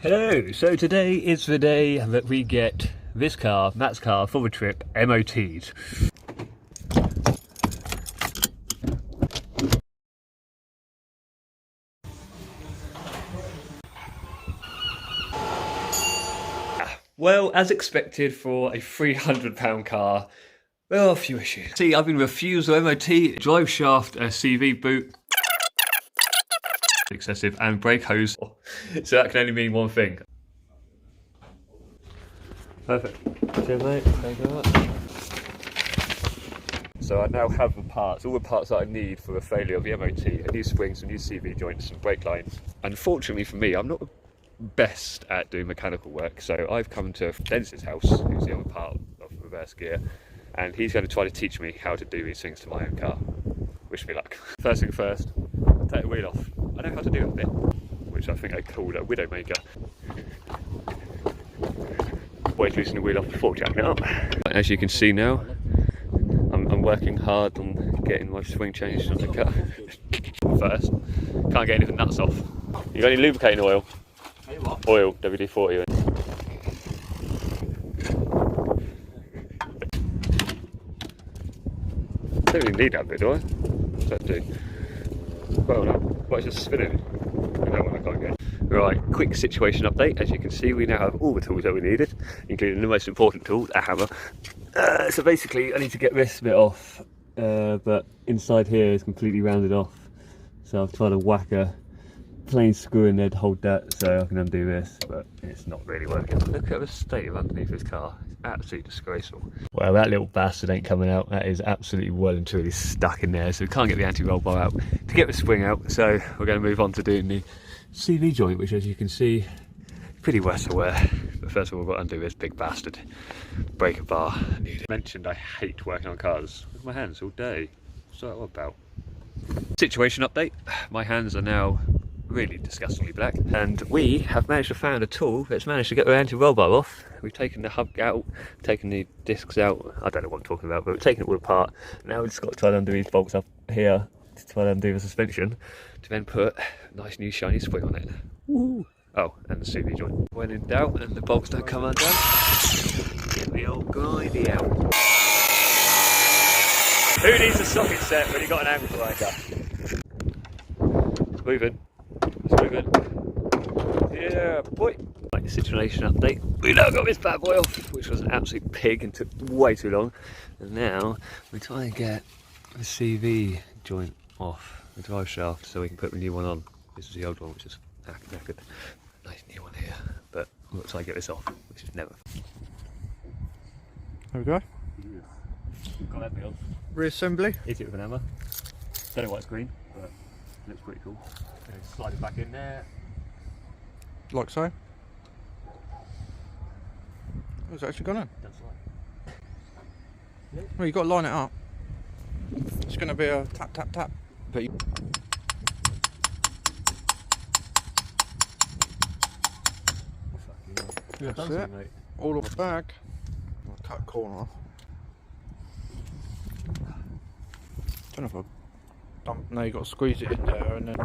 Hello, so today is the day that we get this car, Matt's car, for the trip MOT'd. Well, as expected for a £300 car, there are a few issues. See, I've been refused the MOT, drive shaft, a CV boot, excessive, and brake hose. So that can only mean one thing. Perfect. Cheers, mate. Thank you very much. So I now have the parts, all the parts that I need for the failure of the MOT, a new spring, some new CV joints, some brake lines. Unfortunately for me, I'm not the best at doing mechanical work, so I've come to Dennis's house, who's the other part of reverse gear, and he's going to try to teach me how to do these things to my own car. Wish me luck. First thing first, take the wheel off. I know how to do it a bit, which I think I called a Widowmaker. Always loosen the wheel off before jacking it up. As you can see now, I'm working hard on getting my swing changed on the car. First, can't get any of the nuts off. You got any lubricating oil? Oil, WD-40. Don't really need that bit, do I? What's that do? Well, no. Well, it's just spinning. That one I can't get. Right, quick situation update. As you can see, we now have all the tools that we needed, including the most important tool, a hammer. So basically, I need to get this bit off, but inside here is completely rounded off. So I've tried to whack a plain screw in there to hold that so I can undo this, but it's not really working. Look at the state of underneath this car. It's absolutely disgraceful. Well, that little bastard ain't coming out. That is absolutely well and truly stuck in there, so we can't get the anti-roll bar out to get the spring out. So we're going to move on to doing the CV joint, which, as you can see, pretty worse for wear. But first of all, we've got to undo this big bastard breaker bar. I mentioned I hate working on cars with my hands all day. What's that all about? Situation update. My hands are now really disgustingly black, and we have managed to find a tool that's managed to get the anti-roll bar off. We've taken the hub out, taken the discs out. I don't know what I'm talking about, but we've taken it all apart. Now we've just got to try and undo these bolts up here to try and undo the suspension, to then put a nice new shiny spring on it. Woo! Oh, and the CV joint. When in doubt and the bolts don't come undone, get the old grindy out. Who needs a socket set when you've got an angle grinder? It's moving. It's moving. Yeah, boy. Right, situation update. We now got this bad boy off, which was an absolute pig and took way too long. And now we're trying to get the CV joint off the drive shaft so we can put the new one on. This is the old one, which is knackered. Nice new one here, but we'll try and get this off, which is never. There we go. Got that bit on. Reassembly. Hit it with an hammer. Don't know why it's green, but it looks pretty cool. Slide it back in there. Like so. It's actually gone in. That's right. Well, you've got to line it up. It's going to be a tap, tap, tap. But that's it. Mate. All of the back. I'll cut a corner off. Don't know if I dump. No, you've got to squeeze it in there and then.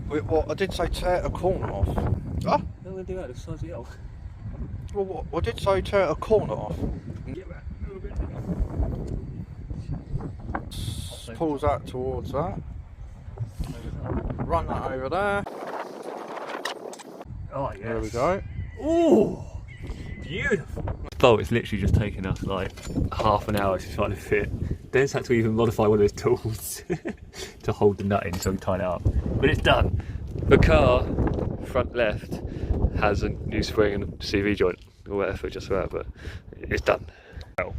Well, I did say tear a corner off. Ah? No, we'll do that. It's size of the off. Well, I did say tear a corner off. Pulls that towards that. Run that over there. Oh, yes. There we go. Ooh, beautiful. Oh, it's literally just taken us like half an hour to try to fit. Dennis had to even modify one of his tools to hold the nut in so we tie it up. But it's done. The car, front left, has a new spring and a CV joint. All that effort just for that, but it's done. Well,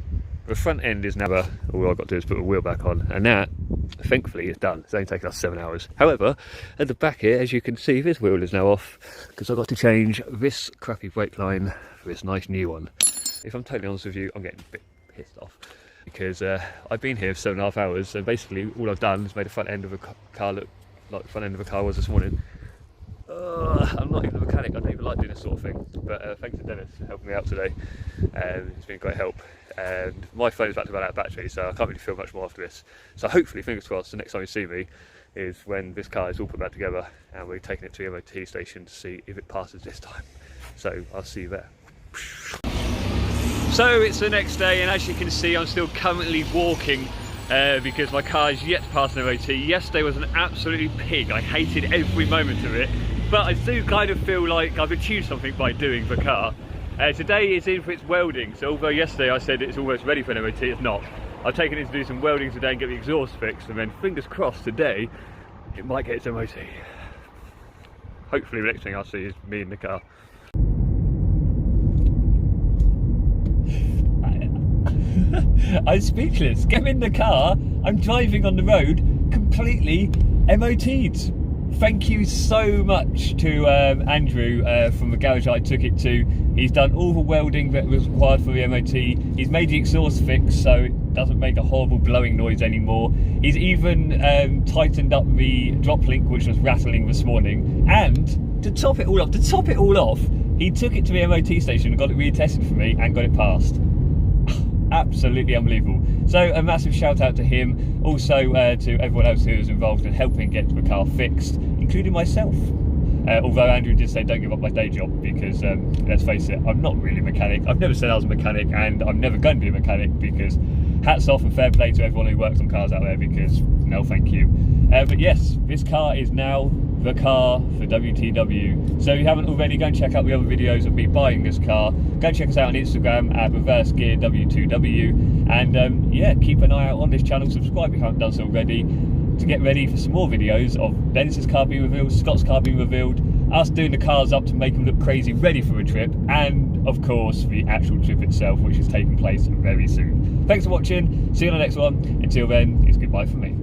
the front end is never, all I've got to do is put the wheel back on, and that, thankfully, is done. It's only taken us 7 hours. However, at the back here, as you can see, this wheel is now off, because I've got to change this crappy brake line for this nice new one. If I'm totally honest with you, I'm getting a bit pissed off, because I've been here for 7.5 hours, and basically all I've done is made the front end of a car look like the front end of a car was this morning. I'm not even a mechanic, I don't even like doing this sort of thing, but thanks to Dennis for helping me out today. It's been a great help, and my phone's about to run out of battery, so I can't really film much more after this. So hopefully, fingers crossed, the next time you see me, is when this car is all put back together and we're taking it to the MoT station to see if it passes this time. So I'll see you there. So it's the next day, and as you can see, I'm still currently walking because my car is yet to pass an MoT. Yesterday was an absolutely pig. I hated every moment of it, but I do kind of feel like I've achieved something by doing the car. Today is in for its welding, so although yesterday I said it's almost ready for an MoT, it's not. I've taken it to do some welding today and get the exhaust fixed, and then fingers crossed today it might get its MoT. Hopefully the next thing I'll see is me in the car. I'm speechless. Get in the car. I'm driving on the road completely MOT'd. Thank you so much to Andrew from the garage I took it to. He's done all the welding that was required for the MOT. He's made the exhaust fix so it doesn't make a horrible blowing noise anymore. He's even tightened up the drop link, which was rattling this morning. And to top it all off, he took it to the MOT station and got it retested for me and got it passed. Absolutely unbelievable. So a massive shout out to him, also to everyone else who was involved in helping get the car fixed, including myself. Although Andrew did say don't give up my day job, because let's face it, I'm not really a mechanic. I've never said I was a mechanic, and I'm never going to be a mechanic, because hats off and fair play to everyone who works on cars out there, because no thank you. But yes, this car is now the car for WTW. So if you haven't already, go and check out the other videos of me buying this car. Go and check us out on Instagram at ReverseGearW2W, and yeah, keep an eye out on this channel. Subscribe if you haven't done so already, to get ready for some more videos of Dennis's car being revealed, Scott's car being revealed, us doing the cars up to make them look crazy, ready for a trip, and of course the actual trip itself, which is taking place very soon. Thanks for watching. See you on the next one. Until then, it's goodbye from me.